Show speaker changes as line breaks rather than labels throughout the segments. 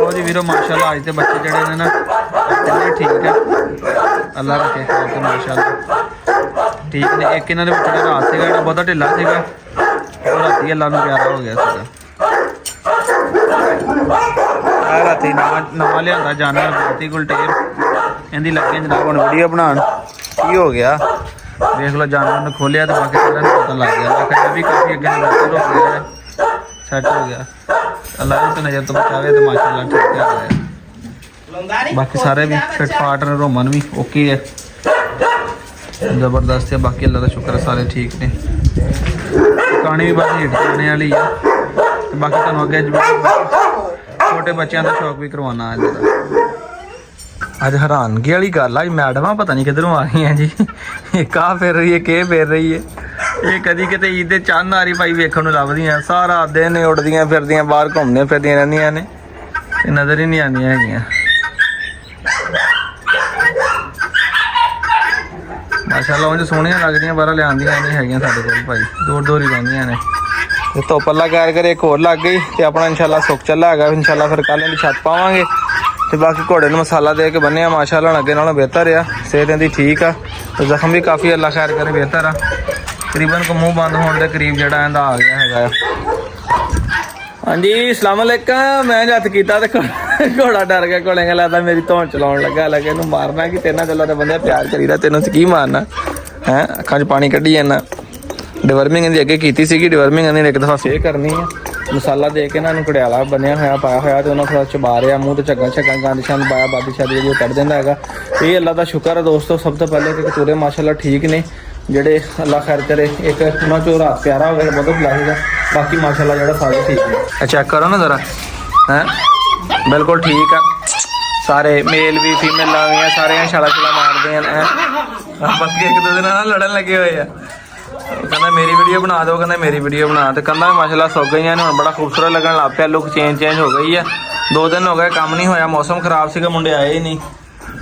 लो जी वीरो माशाल्लाह आज के बच्चे जड़े ने ना ठीक है, अल्लाह रखे तो माशाल्लाह ठीक ने। एक इन्होंने बच्चे रात से बहुत ढिला से राती अल्लाह को प्यारा हो गया राती नवा लिया जानवर बहुत ही गुलटेर इनकी लगे जनाब हम वीडियो बनान की हो गया देख लो जानवर ने खोलिया तो बाकी सारे पता लग गया आखिर भी काफ़ी अगे बेहतर हो गया सैट हो गया अल्लाह तो नज़र तो बचावे तो माशाल्लाह ठीक है। बाकी सारे भी फिट फाट ने रोमन भी ओके है जबरदस्त है। बाकी अल्लाह का शुक्र है सारे ठीक ने कहानी भी बस हिट करने वाली है। बाकी तुम अगे छोटे बच्चों का शौक भी करवाना है अज हैरानगी वाली गल अज मैडम पता नहीं किधरों आ रही हैं जी कहा फिर रही है के फिर रही है ये कदी किते ईद दे चंद आ रही भाई वेखण लभदियां सारा दिन उड़दियां फिरदियां बाहर घूमने फिरदियां रहंदियां ने नज़र ही नहीं आंदियां हैगियां। माशाल्लाह उंज सोहणियां लगदियां बाहर लिआंदियां नहीं हैगियां साडे कोल भाई दूर दूर ही रहंदियां ने। ते धुप्प अल्लाह खैर करे एक होर लग गई तो अपना इंशाल्लाह सुख चला है इंशाल्लाह फिर कल इहदी छत पावांगे तो बाकी घोड़े नूं मसाला दे के बन्निया माशाल्लाह अगे नालों बेहतर आ सेहत इहदी ठीक आ तो जख्म भी काफ़ी अल्लाह खैर करे बेहतर आ तकरीबन को मुँह बंद होने के करीब जड़ा इहदा आ गया है। हाँ जी अस्सलाम वालेकुम मैं हत्थ किया तो घोड़ा डर गया घोड़े लगता मेरी धौन चलाउण लगा लगे इहनूं मारना कि तेरे गल्लां ते बंदे प्यार करीदा तेनों की मारना है अखां च पानी कड्ढी जाना। डिवर्मिंग इहदी अगे कीती सीगी डिवर्मिंग इहने एक दफ़ा फिर करनी है मसाला दे के इन्होंने घड़ियाला बनिया होया पाया होया तो उन्होंने थोड़ा चबा रहा मूँह तो झग्गा झग्गा गंद शंद पाया बादी शादी जी कढ़ देंदा है। ये अल्लाह का शुक्र है दोस्तों सब तो पहले कि कतूरे माशाल्लाह ठीक ने जेडे अल्लाह खैर करे एक उन्होंने चो रात प्यारा हो गया बहुत बुलाएगा बाकी माशाल्लाह जो सारे ठीक है। चेक करो ना जरा है बिल्कुल ठीक है सारे मेल भी फीमेल भी सारे छाला छुला मारते हैं बाकी एक दूसरे नाल लड़न लगे हुए हैं कहना मेरी वीडियो बना दो कहना मेरी वीडियो बना तो कहना माशाल्लाह सौ गई ने बड़ा खूबसूरत लगन लग पाया लुक चेंज हो गई है 2 दिन हो गए काम नहीं होया मौसम खराब से मुंडे आए ही नहीं।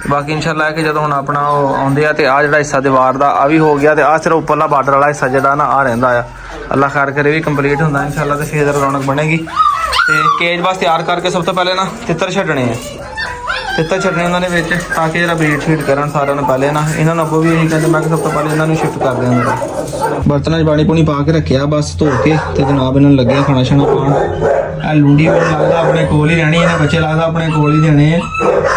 बाकी इंशाल्लाह कि जो हम अपना आते हैं तो आ जो हिस्सा दीवार का आ भी हो गया तो आ सिर्फ उपरला बार्डर वाला हिस्सा जो ना आ रहा है अल्लाह खैर करे भी कंप्लीट होंगे इंशाल्लाह तो फिर रौनक बनेगी। तो केज बस तैयार करके सब तो पहले ना तितर छड्डने हैं तितर छड्डने उन्होंने ताकि जरा ब्रीड शीट कर सारे पहले ना इन्होंने अगों भी यही कहते मैं सब तो पहले इन्होंने शिफ्ट कर दें बर्तन च पानी पुनी पा के रखा बस धो के तो जनाब इन्होंने लगे खाना शाना पान लूंडी लगता अपने कोल ही रहनी इन्हें बच्चे लगता अपने कोल ही देने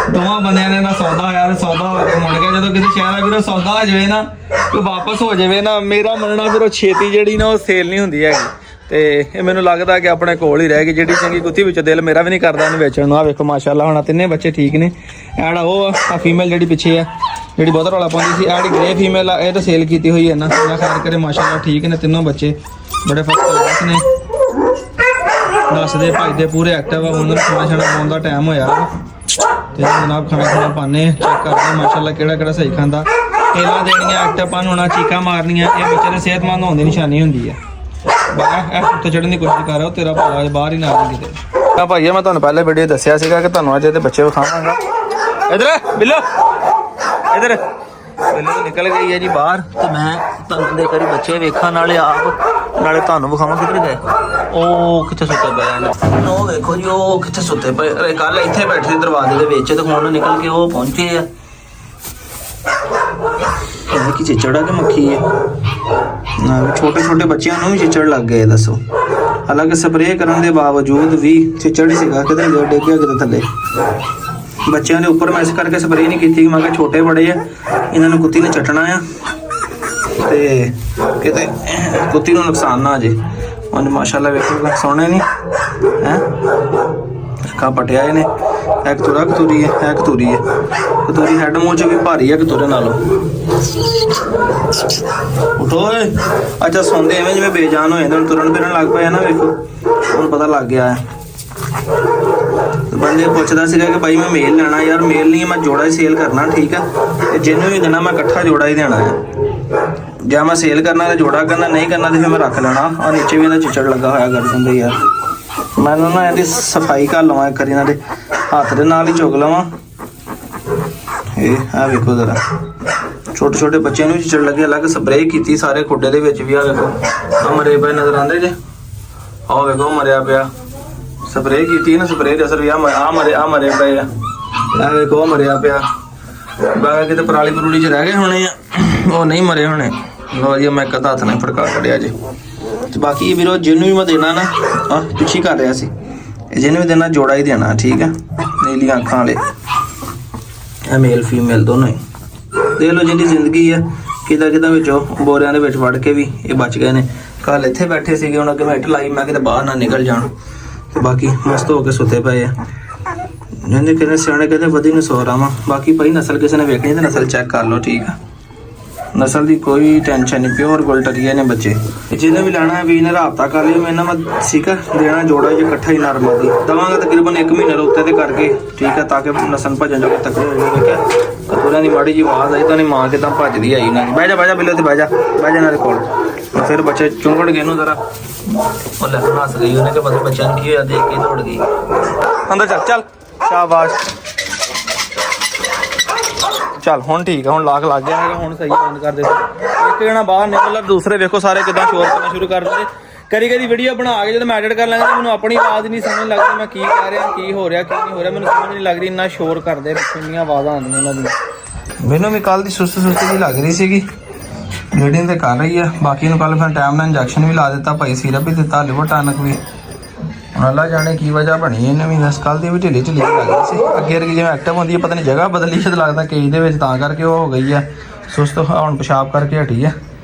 दोवां बंदियां ने ना सौदा आया सौदा हो के मुड़ गया जो किसी शहर फिर सौदा हो जाए ना कोई वापस हो जाए ना मेरा मनना फिर छेती जी ना सेल नहीं होंगी हैगी तो मैनू लगता कि अपने कोल ही रहेगी जी चंगी कुत्ती विच दिल मेरा भी नहीं करता इन्हें बेचण आ वेखो माशाल्लाह हुण तिन्ने बच्चे ठीक ने ऐड वो आ फीमेल जी पिछे है जी बहुत रौला पाती सी ऐड ग्रे फीमेल आ तो सेल की हुई है ना अल्लाह खैर करे माशाल्लाह ठीक ने तीनों बच्चे बड़े फर्स्ट क्लास ने दसदे भजदे पूरे एक्टिव उन्होंने खाना शाना पाने का टाइम होया तो जनाब खाना खाना पाने चेक करते माशाल्लाह केड़ा सही खांदा केला देनियां एक्टिवपन होना चीका मारनियां ये बच्चे ने सेहतमंद होने की निशानी होंदी है। उत्ते चढ़ने की कोशिश कर रहा तेरा भाला बाहर ही ना आ किते भाई मैं तुहानूं पहले वीडियो दस्सिया सीगा कि तुहानूं अज इहदे बच्चे विखावांगा इधर बिल्लो इधर बिल्लो तो निकल गई है जी बाहर तो मैं तुहानूं दे करी बच्चे वेखा नाले आप नाले तुहानूं विखावां किधर गए ओ कित्थे सुत्ते पे ओ देखो जी ओ कित्थे सुत्ते पे कल इत्थे बैठे सी दरवाजे दे विच ते हुण निकल के ओ पहुंचे आ कि चिचड़ कि मक्खी है छोटे छोटे बच्चों भी चिचड़ लग गए दसो हालांकि स्प्रे करने के बावजूद भी चिचड़ ही सिगा कितने डिग गया कितने थले बच्चों के उपर मैं इस करके स्प्रे नहीं की मैं छोटे बड़े है इन्होंने कुत्ती ने चटना है तो किते कुत्ती को नुकसान ना आ जाए उन्हें माशाल्लाह वेखो सोने नहीं है अखा पटिया ने एक थोड़ा कतूरी है कतूरी हैड मूँह च भी भारी है कतूरे नालों उठो अच्छा सौंदे एवं जिवें बेजान हो जाते तुरन फिरन लग पाए ना वेखो उन्हें पता लग गया है। बंदे पुछदा सीगा कि भाई मैं मेल लेना यार मेल नहीं मैं जोड़ा ही सेल करना ठीक है जिन्होंने भी देना मैं इकट्ठा जोड़ा ही देना है जब मैं सेल करना तो जोड़ा करना नहीं करना तो फिर मैं रख लेना और नीचे भी चिचड़ लगा होया गर्दन दे यार मैं ना इहदी सफाई कर लवां एक बारी इन्हां दे हत्थ दे नाल ही चुग लवां आ वेखो जरा छोटे छोटे बच्चों भी चिचड़ लगे अलग स्प्रे की सारे खुडे दे विच भी आ वेखो मरे पे नजर आंदे जे आ वेखो मरिया पिया ਸਪਰੇਅ ਕੀਤੀ ਨਾ, ਸਪਰੇਅ ਦੇ ਅਸਰ ਵੀ ਆ ਮਰੇ ਪਏ ਆ। ਇਹ ਵੇਖੋ ਮਰਿਆ ਪਿਆ। ਬਾਕੀ ਕਿਤੇ ਪਰਾਲੀ ਪਰੂਲੀ 'ਚ ਰਹਿ ਗਏ ਹੋਣੇ ਆ, ਉਹ ਨਹੀਂ ਮਰੇ ਹੋਣੇ। ਲੋ ਜੀ ਮੈਂ ਇੱਕ ਹੱਥ ਨਾਲ ਫੜਕਾ ਕੱਢਿਆ ਜੀ। ਤੇ ਬਾਕੀ ਵੀਰੋ ਜਿਹਨੂੰ ਵੀ ਮੈਂ ਦੇਣਾ ਨਾ, ਪਿੱਛੇ ਕਰ ਰਿਹਾ ਸੀ, ਜਿਹਨੂੰ ਵੀ ਦੇਣਾ ਜੋੜਾ ਹੀ ਦੇਣਾ, ਠੀਕ ਆ। ਨੀਲੀਆਂ ਅੱਖਾਂ ਵਾਲੇ ਇਹ ਮੇਲ ਫੀਮੇਲ ਦੋਨੋਂ ਹੀ। ਦੇਖ ਲਓ ਜਿਹਦੀ ਜ਼ਿੰਦਗੀ ਆ, ਕਿਦਾਂ ਵਿੱਚੋਂ ਬੋਰਿਆਂ ਦੇ ਵਿੱਚ ਵੜ ਕੇ ਵੀ ਇਹ ਬਚ ਗਏ ਨੇ। ਕੱਲ ਇੱਥੇ ਬੈਠੇ ਸੀਗੇ, ਹੁਣ ਅੱਗੇ ਮੈਂ ਇੱਟ ਲਾਈ, ਮੈਂ ਕਿਤੇ ਬਾਹਰ ਨਾ ਨਿਕਲ ਜਾਣ। ਤੇ ਬਾਕੀ ਮਸਤ ਹੋ ਕੇ ਸੁੱਤੇ ਪਏ ਆ। ਜਿਹਨੇ ਕਹਿੰਦੇ ਸਿਆਣੇ ਕਹਿੰਦੇ ਵਧੀ ਨੂੰ ਸੌ ਰਾਵਾਂ। ਬਾਕੀ ਭਾਈ ਨਸਲ ਕਿਸੇ ਨੇ ਵੇਖਣੀ ਤੇ ਨਸਲ ਚੈੱਕ ਕਰ ਲਓ, ਠੀਕ ਆ। ਨਸਲ ਦੀ ਕੋਈ ਟੈਨਸ਼ਨ ਨਹੀਂ, ਪਿਓਰ ਗੋਲਟਰੀਆ ਨੇ ਬੱਚੇ। ਜਿਹਨੇ ਵੀ ਲੈਣਾ ਵੀ ਇਹਨੇ ਰਾਬਤਾ ਕਰ ਲਿਓ। ਮੈਂ ਇਹਨਾਂ ਮੈਂ ਠੀਕ ਆ ਦੇਣਾ ਜੋੜਾ ਜੇ ਇਕੱਠਾ ਹੀ ਨਰਮਲ ਦੀ ਦਵਾਂਗਾ ਤਕਰੀਬਨ 1 ਮਹੀਨੇ ਉੱਤੇ ਤੇ ਕਰਕੇ, ਠੀਕ ਆ, ਤਾਂ ਕਿ ਨਸਲ ਭੱਜਣ ਜੋਗੇ ਤਕੜੇ ਹੋ ਜਾਵੇ। ਕਿਹਾ ਕਤੂਰਿਆਂ ਦੀ ਮਾੜੀ ਜੀ ਆਵਾਜ਼ ਆਈ ਤਾਂ ਨਹੀਂ ਮਾਂ ਕਿਦਾਂ ਭੱਜਦੀ ਆਈ ਉਹਨਾਂ ਦੀ। ਬਹਿ ਜਾ ਬਿੱਲੇ ਤੇ ਬਹਿ ਜਾ ਇਹਨਾਂ ਦੇ ਕੋਲ। ਫਿਰ ਬੱਚੇ ਚੁੰਗੜ ਗਏ ਇਹਨੂੰ ਜ਼ਰਾ, ਉਹ ਲੈ ਹੱਸ ਗਈ ਉਹਨੇ ਕਿ ਪਤਾ ਬੱਚਿਆਂ ਨੂੰ ਕੀ ਹੋਇਆ, ਦੇਖ ਕੇ ਦੌੜ ਗਈ ਅੰਦਰ। ਚੱਲ ਸ਼ਾਬਾਸ਼, ਚੱਲ ਹੁਣ ਠੀਕ ਆ, ਹੁਣ ਲਾਕ ਲੱਗ ਗਿਆ ਹੈਗਾ, ਹੁਣ ਸਹੀ ਬੰਦ ਕਰ ਦੇ। ਇੱਕ ਜਣਾ ਬਾਹਰ ਨਿਕਲ, ਦੂਸਰੇ ਵੇਖੋ ਸਾਰੇ ਕਿਦਾਂ ਸ਼ੋਰ ਕਰਨਾ ਸ਼ੁਰੂ ਕਰ ਦਿੰਦੇ। ਕਦੀ ਵੀਡੀਓ ਬਣਾ ਕੇ ਜਦੋਂ ਮੈਂ ਐਡਿਟ ਕਰ ਲੈਂਦਾ ਮੈਨੂੰ ਆਪਣੀ ਆਵਾਜ਼ ਨਹੀਂ ਸਮਝ ਲੱਗਦੀ, ਮੈਂ ਕੀ ਕਹਿ ਰਿਹਾ, ਕੀ ਹੋ ਰਿਹਾ, ਕੀ ਨਹੀਂ ਹੋ ਰਿਹਾ, ਮੈਨੂੰ ਸਮਝ ਨਹੀਂ ਲੱਗ ਰਹੀ। ਇੰਨਾ ਸ਼ੋਰ ਕਰਦੇ, ਇੰਨੀਆਂ ਆਵਾਜ਼ਾਂ ਆਉਂਦੀਆਂ ਉਹਨਾਂ ਦੀਆਂ। ਮੈਨੂੰ ਵੀ ਕੱਲ ਦੀ ਸੁਸਤ ਜਿਹੀ ਲੱਗ ਰਹੀ ਸੀਗੀ, ਬਲੀਡਿੰਗ ਤੇ ਕਰ ਰਹੀ ਆ। ਬਾਕੀ ਨੂੰ ਕੱਲ ਫਿਰ ਟਾਈਮ ਨਾਲ ਇੰਜੈਕਸ਼ਨ ਵੀ ਲਾ ਦਿੱਤਾ ਭਾਈ, ਸੀਰਪ ਵੀ ਦਿੱਤਾ, ਲਿਵਰ ਟਾਨਕ ਵੀ। ਹੁਣ ਅੱਲਾ ਜਾਣੇ ਕੀ ਵਜ੍ਹਾ ਬਣੀ ਇਹਨੇ ਵੀ। ਦਸ ਕੱਲ ਦੀ ਵੀ ਢਿੱਲੀ ਲੱਗ ਰਹੀ ਸੀ, ਅੱਗੇ ਜਿਵੇਂ ਐਕਟਿਵ ਹੁੰਦੀ ਹੈ, ਪਤਾ ਨਹੀਂ ਜਗ੍ਹਾ ਬਦਲੀ ਸ਼ਾਇਦ ਲੱਗਦਾ ਕੇਜ ਦੇ ਵਿੱਚ, ਤਾਂ ਕਰਕੇ ਉਹ ਹੋ ਗਈ ਆ ਸੁਸਤ। ਹੁਣ ਪਿਸ਼ਾਬ ਕਰਕੇ ਹਟੀ ਆ,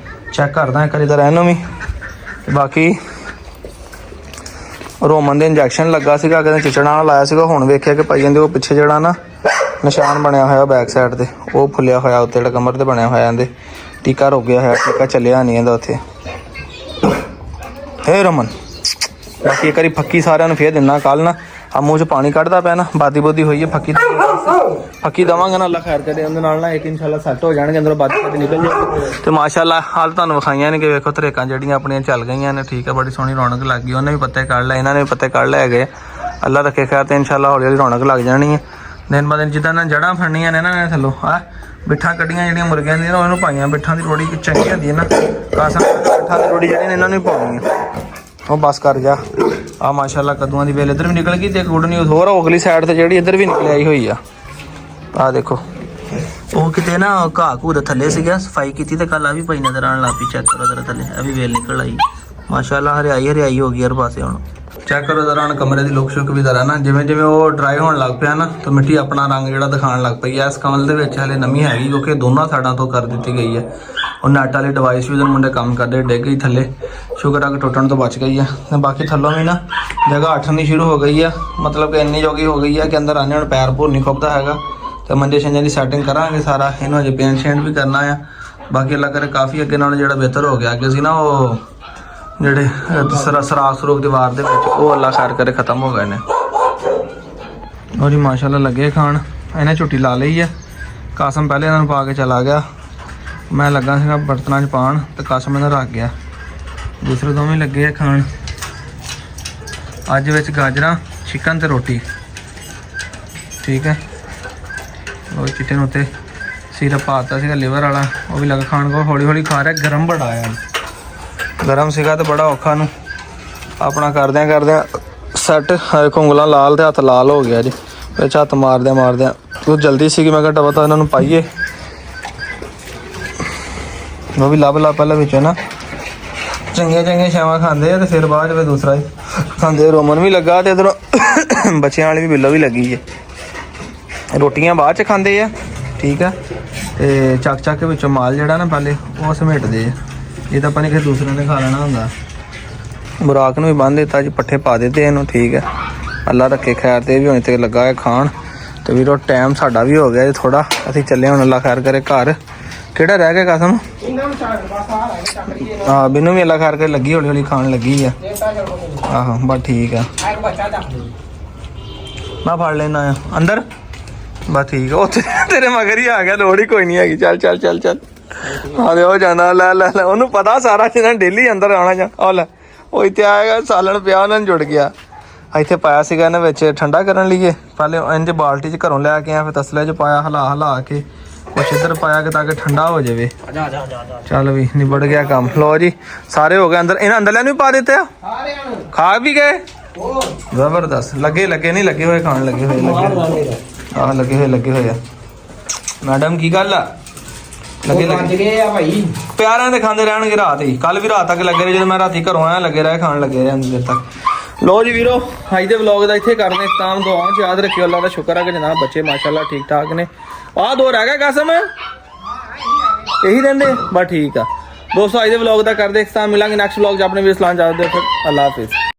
ਚੈੱਕ ਕਰਦਾ ਇੱਕ ਵਾਰੀ ਤਾਂ ਇਹਨੂੰ ਵੀ। ਬਾਕੀ ਰੋਮਨ ਦੇ ਇੰਜੈਕਸ਼ਨ ਲੱਗਾ ਸੀਗਾ, ਕਹਿੰਦੇ ਚਿਚੜਾਂ ਨਾਲ ਲਾਇਆ ਸੀਗਾ। ਹੁਣ ਵੇਖਿਆ ਕਿ ਭਾਈ ਕਹਿੰਦੇ ਉਹ ਪਿੱਛੇ ਜਿਹੜਾ ਨਾ ਨਿਸ਼ਾਨ ਬਣਿਆ ਹੋਇਆ ਬੈਕ ਸਾਈਡ ਤੇ, ਉਹ ਫੁੱਲਿਆ ਹੋਇਆ ਉੱਤੇ ਜਿਹੜਾ ਕਮਰ ਤੇ ਬਣਿਆ ਹੋਇਆ, ਇਹਦੇ ਟੀਕਾ ਰੁਕ ਗਿਆ ਹੋਇਆ, ਟੀਕਾ ਚੱਲਿਆ ਨਹੀਂ ਇਹਦਾ ਉੱਥੇ। ਹੇ ਰਮਨ, ਬਾਕੀ ਇੱਕ ਵਾਰੀ ਫੱਕੀ ਸਾਰਿਆਂ ਨੂੰ ਫੇਰ ਦਿੰਦਾ। ਕੱਲ ਨਾ ਆ ਮੂੰਹ 'ਚ ਪਾਣੀ ਕੱਢਦਾ ਪਿਆ ਨਾ, ਬਾਦੀ ਬੋਦੀ ਹੋਈ ਹੈ। ਫੱਕੀ ਦੇਵਾਂਗੇ ਨਾ, ਅੱਲਾ ਖੈਰ ਕਰੇ, ਉਹਦੇ ਨਾਲ ਨਾ ਇੱਕ ਇਨਸ਼ਾਅੱਲਾ ਸੈੱਟ ਹੋ ਜਾਣਗੇ, ਅੰਦਰੋਂ ਬਾਦੀ ਨਿਕਲ ਜਾਊਗੀ। ਤੇ ਮਾਸ਼ਾਅੱਲਾ ਹਾਲ ਤੁਹਾਨੂੰ ਵਿਖਾਈਆਂ ਨੇ ਕਿ ਵੇਖੋ ਤਰੇਕਾਂ ਜਿਹੜੀਆਂ ਆਪਣੀਆਂ ਚੱਲ ਗਈਆਂ ਨੇ, ਠੀਕ ਹੈ। ਬੜੀ ਸੋਹਣੀ ਰੌਣਕ ਲੱਗ ਗਈ, ਉਹਨੇ ਵੀ ਪੱਤੇ ਕੱਢ ਲਏ, ਇਹਨਾਂ ਨੇ ਵੀ ਪੱਤੇ ਕੱਢ ਲਏ ਹੈਗੇ। ਅੱਲਾ ਰੱਖੇ ਖੈਰ ਤੇ ਇਨਸ਼ਾਅੱਲਾ ਹੌਲੀ ਹੌਲੀ ਰੌਣਕ ਲੱਗ ਜਾਣੀ ਹੈ ਦਿਨ ਬ ਦਿਨ। ਜਿੱਦਾਂ ਨਾ ਜੜ੍ਹਾਂ ਫੜਨੀਆਂ ਨੇ ਇਹਨਾਂ ਨੇ ਥੱਲੋਂ ਬਿੱਠਾਂ ਕੱਢੀਆਂ ਜਿਹੜੀਆਂ ਮੁਰਗਿਆਂ ਦੀਆਂ, ਉਹਨੂੰ ਪਾਈਆਂ। ਬਿੱਠਾਂ ਦੀ ਰੋੜੀ ਚੰਗੀ ਹੁੰਦੀ ਹੈ ਨਾ, ਕਾਸਮ ਬਿੱਠਾਂ ਦੀ ਰੋੜੀ ਜਿਹੜੀ ਇਹਨਾਂ ਨੂੰ ਹੀ ਪਾਉਣੀ ਆ। ਉਹ ਬਸ ਕਰ ਜਾ। ਆ ਮਾਸ਼ਾਅੱਲਾ ਕੱਦੂਆਂ ਦੀ ਵੇਲ ਇੱਧਰ ਵੀ ਨਿਕਲ ਗਈ, ਤੇ ਗੁੱਡ ਨਿਊਜ਼ ਹੋਰ ਅਗਲੀ ਸਾਈਡ ਤੇ ਜਿਹੜੀ ਇੱਧਰ ਵੀ ਨਿਕਲ ਆਈ ਹੋਈ ਆ। ਆਹ ਦੇਖੋ, ਉਹ ਕਿਤੇ ਨਾ ਘਾਹ ਘੂਹ ਦੇ ਥੱਲੇ ਸੀਗਾ, ਸਫਾਈ ਕੀਤੀ ਤੇ ਕੱਲ ਆ ਵੀ ਪਈ ਨਜ਼ਰ ਆਉਣ ਲੱਗ ਪਈ। ਚੈੱਕ ਕਰੋ ਜ਼ਰਾ ਥੱਲੇ, ਇਹ ਵੀ ਵੇਲ ਨਿਕਲ ਆਈ ਮਾਸ਼ਾਅੱਲਾ। ਹਰਿਆਈ ਹੋ ਗਈ ਹਰ ਪਾਸੇ। ਹੁਣ ਚੈੱਕ ਕਰੋ ਜ਼ਰਾ, ਹੁਣ ਕਮਰੇ ਦੀ ਲੁੱਕ ਸ਼ੁੱਕ ਵੀ ਜ਼ਰਾ ਨਾ, ਜਿਵੇਂ ਉਹ ਡਰਾਈ ਹੋਣ ਲੱਗ ਪਿਆ ਨਾ, ਤਾਂ ਮਿੱਟੀ ਆਪਣਾ ਰੰਗ ਜਿਹੜਾ ਦਿਖਾਉਣ ਲੱਗ ਪਈ ਹੈ। ਇਸ ਕਮਰੇ ਦੇ ਵਿੱਚ ਹਲੇ ਨਵੀਂ ਹੈਗੀ, ਕਿਉਂਕਿ ਦੋਨਾਂ ਸਾਈਡਾਂ ਤੋਂ ਕਰ ਦਿੱਤੀ ਗਈ ਹੈ। ਉਹ ਨੈਟ ਵਾਲੇ ਡਿਵਾਈਸ ਵੀ ਜਦੋਂ ਮੁੰਡੇ ਕੰਮ ਕਰਦੇ ਡਿੱਗ ਗਈ ਥੱਲੇ, ਸ਼ੁਕਰ ਆ ਕਿ ਟੁੱਟਣ ਤੋਂ ਬਚ ਗਈ ਆ। ਤੇ ਬਾਕੀ ਥੱਲੋਂ ਵੀ ਨਾ ਜਗ੍ਹਾ ਹਟਣੀ ਸ਼ੁਰੂ ਹੋ ਗਈ ਆ, ਮਤਲਬ ਕਿ ਇੰਨੀ ਜੋਗੀ ਹੋ ਗਈ ਆ ਕਿ ਅੰਦਰ ਆਨੇ ਹੁਣ ਪੈਰ ਭੁਰ ਨਹੀਂ ਖੁੱਬਦਾ ਹੈਗਾ। ਤੇ ਮੰਜੇ ਛੰਜੇ ਦੀ ਸੈਟਿੰਗ ਕਰਾਂਗੇ ਸਾਰਾ, ਇਹਨੂੰ ਅਜੇ ਪੇਂਟ ਸ਼ੇਂਟ ਵੀ ਕਰਨਾ ਆ। ਬਾਕੀ ਅੱਲਾ ਕਰੇ ਕਾਫੀ ਅੱਗੇ ਨਾਲੋਂ ਜਿਹੜਾ ਬਿਹਤਰ ਹੋ ਗਿਆ। ਅੱਗੇ ਸੀ ਨਾ ਉਹ ਜਿਹੜੇ ਸਰਾਖ ਸਰੂਖ ਦੀਵਾਰ ਦੇ ਵਿੱਚ, ਉਹ ਅੱਲਾ ਖੈਰ ਕਰੇ ਖਤਮ ਹੋ ਗਏ ਨੇ। ਉਹ ਜੀ ਮਾਸ਼ਾਅੱਲਾ ਲੱਗੇ ਖਾਣ, ਇਹਨੇ ਝੁੱਟੀ ਲਾ ਲਈ ਆ। ਕਾਸਮ ਪਹਿਲੇ ਇਹਨਾਂ ਨੂੰ ਪਾ ਕੇ ਚਲਾ ਗਿਆ, ਮੈਂ ਲੱਗਾ ਸੀਗਾ ਬਰਤਨਾਂ 'ਚ ਪਾਉਣ, ਤੇ ਕਾਸਮ ਇਹਨਾਂ ਰੱਖ ਗਿਆ। ਦੂਸਰੇ ਦੋਵੇਂ ਲੱਗੇ ਆ ਖਾਣ। ਅੱਜ ਵਿੱਚ ਗਾਜਰਾਂ, ਚਿਕਨ ਤੇ ਰੋਟੀ, ਠੀਕ ਹੈ। ਉਹ ਚਿੱਟੇ ਨੂੰ ਉੱਤੇ ਸੀਰਪ ਪਾਤਾ ਸੀਗਾ ਲਿਵਰ ਵਾਲਾ, ਉਹ ਵੀ ਲੱਗਾ ਖਾਣ ਕੋ। ਹੌਲੀ ਹੌਲੀ ਖਾ ਰਿਹਾ, ਗਰਮ ਬੜਾ ਆ, ਗਰਮ ਸੀਗਾ ਤੇ ਬੜਾ ਔਖਾ ਨੂੰ ਆਪਣਾ ਕਰਦਿਆਂ ਸੈੱਟ। ਉਂਗਲਾਂ ਲਾਲ ਤੇ ਹੱਥ ਲਾਲ ਹੋ ਗਿਆ ਜੀ, ਵਿੱਚ ਹੱਥ ਮਾਰਦਿਆਂ ਉਹ ਜਲਦੀ ਸੀਗੀ। ਮੈਂ ਕਿਹਾ ਟਵਾ ਤਾਂ ਇਹਨਾਂ ਨੂੰ ਪਾਈਏ, ਉਹ ਵੀ ਲੱਭ ਪਹਿਲਾਂ ਵਿੱਚੋਂ ਨਾ ਚੰਗੀਆਂ ਛਾਵਾਂ ਖਾਂਦੇ ਆ, ਤੇ ਫਿਰ ਬਾਅਦ ਵਿੱਚ ਦੂਸਰਾ ਹੀ ਖਾਂਦੇ। ਰੋਮਨ ਵੀ ਲੱਗਾ, ਤੇ ਇੱਧਰੋਂ ਬੱਚਿਆਂ ਵਾਲੀ ਵੀ ਬਿੱਲੋ ਵੀ ਲੱਗੀ ਹੈ। ਰੋਟੀਆਂ ਬਾਅਦ 'ਚ ਖਾਂਦੇ ਆ, ਠੀਕ ਆ। ਤੇ ਚੱਕ ਕੇ ਵਿੱਚੋਂ ਮਾਲ ਜਿਹੜਾ ਨਾ ਪਹਿਲੇ ਉਹ ਸਮੇਟਦੇ ਆ। ਇਹ ਤਾਂ ਆਪਾਂ ਨੇ ਕਿਸੇ ਦੂਸਰੇ ਨੇ ਖਾ ਲੈਣਾ ਹੁੰਦਾ। ਬੁਰਾਕ ਨੂੰ ਵੀ ਬੰਨ੍ਹ ਦਿੱਤਾ ਜੀ, ਪੱਠੇ ਪਾ ਦਿੱਤੇ ਇਹਨੂੰ, ਠੀਕ ਹੈ। ਅੱਲਾ ਰੱਖੇ ਖੈਰ ਤੇ ਵੀ ਹੁਣ ਤੇ ਲੱਗਾ ਹੈ ਖਾਣ। ਤੇ ਵੀਰੋ ਟਾਈਮ ਸਾਡਾ ਵੀ ਹੋ ਗਿਆ ਜੀ ਥੋੜਾ, ਅਸੀਂ ਚੱਲੇ ਹੁਣ ਅੱਲਾ ਖੈਰ ਕਰੇ ਘਰ। ਕਿਹੜਾ ਰਹਿ ਗਿਆ ਕਸਮ? ਹਾਂ ਮੈਨੂੰ ਵੀ ਅੱਲਾ ਖੈਰ ਕਰੇ ਲੱਗੀ, ਹੌਲੀ ਹੌਲੀ ਖਾਣ ਲੱਗੀ ਆ। ਆਹੋ ਬਸ ਠੀਕ ਆ, ਮੈਂ ਫੜ ਲੈਣਾ ਆ ਅੰਦਰ। ਬਸ ਠੀਕ ਆ, ਉੱਥੇ ਤੇਰੇ ਮਗਰ ਹੀ ਆ ਗਿਆ, ਲੋੜ ਹੀ ਕੋਈ ਨਹੀਂ ਹੈਗੀ। ਚੱਲ ਹਾਂ ਉਹ ਜਾਂਦਾ, ਲੈ ਉਹਨੂੰ ਪਤਾ ਸਾਰਾ ਜਿਹਨਾਂ ਡੇਲੀ ਅੰਦਰ ਆਉਣਾ ਜਾਂ ਉਹ ਲੈ ਉਹ ਇੱਥੇ ਆਏਗਾ। ਸਾਲਣ ਪਿਆ ਉਹਨਾਂ ਨੂੰ ਜੁੜ ਗਿਆ, ਇੱਥੇ ਪਾਇਆ ਸੀਗਾ ਇਹਨਾਂ ਵਿੱਚ ਠੰਡਾ ਕਰਨ ਲਈ। ਪਹਿਲੇ ਇੰਝ ਬਾਲਟੀ 'ਚ ਘਰੋਂ ਲੈ ਕੇ ਆਇਆ, ਫਿਰ ਤਸਲੇ 'ਚ ਪਾਇਆ, ਹਿਲਾ ਕੇ ਕੁਛ ਇੱਧਰ ਪਾਇਆ ਕਿ ਤਾਂ ਕਿ ਠੰਡਾ ਹੋ ਜਾਵੇ। ਚੱਲ ਵੀ ਨਿਬੜ ਗਿਆ ਕੰਮ। ਲੋ ਜੀ ਸਾਰੇ ਹੋ ਗਏ ਅੰਦਰ, ਇਹਨਾਂ ਅੰਦਰਲਿਆਂ ਨੂੰ ਵੀ ਪਾ ਦਿੱਤੇ ਆ, ਖਾ ਵੀ ਗਏ। ਜ਼ਬਰਦਸਤ ਲੱਗੇ ਨਹੀਂ ਲੱਗੇ ਹੋਏ ਖਾਣ ਲੱਗੇ ਹੋਏ ਲੱਗੇ ਹੋਏ ਆ ਮੈਡਮ ਕੀ ਗੱਲ ਆ ਲੱਗੇ
ਗਏ ਆ ਭਾਈ
ਪਿਆਰਿਆਂ ਦੇ ਖਾਂਦੇ ਰਹਿਣਗੇ ਰਾਤ ਹੀ ਕੱਲ ਵੀ ਰਾਤ ਤੱਕ ਲੱਗੇ ਰਹੇ ਜਦੋਂ ਮੈਂ ਰਾਤੀ ਘਰੋਂ ਆਇਆ ਲੱਗੇ ਰਹੇ ਖਾਣ ਲੱਗੇ ਰਹੇ ਦੇਰ ਤੱਕ ਲੋ ਜੀ ਵੀਰੋ ਅੱਜ ਦੇ ਵਲੌਗ ਦਾ ਇੱਥੇ ਕਰਦੇ ਇਖਤਾਮ ਦੁਆਵਾਂ ਚ ਯਾਦ ਰੱਖਿਓ ਅੱਲਾ ਦਾ ਸ਼ੁਕਰ ਹੈ ਕਿ ਜਨਾਬ ਬੱਚੇ ਮਾਸ਼ਾਅੱਲਾ ਠੀਕ ਠਾਕ ਨੇ ਆਹ ਦੋ ਰਹਿ ਗਿਆ ਕਸਮ ਇਹੀ ਦਿੰਦੇ ਬਸ ਠੀਕ ਆ ਦੋਸਤੋ ਅੱਜ ਦੇ ਵਲੌਗ ਦਾ ਕਰਦੇ ਇਖਤਾਮ ਮਿਲਾਂਗੇ ਨੈਕਸਟ ਵਲੌਗ 'ਚ ਆਪਣੇ ਵੀ ਇਸਲਾਮ ਜਾਦ ਦੇ ਅੱਲਾ ਹਾਫਿਜ਼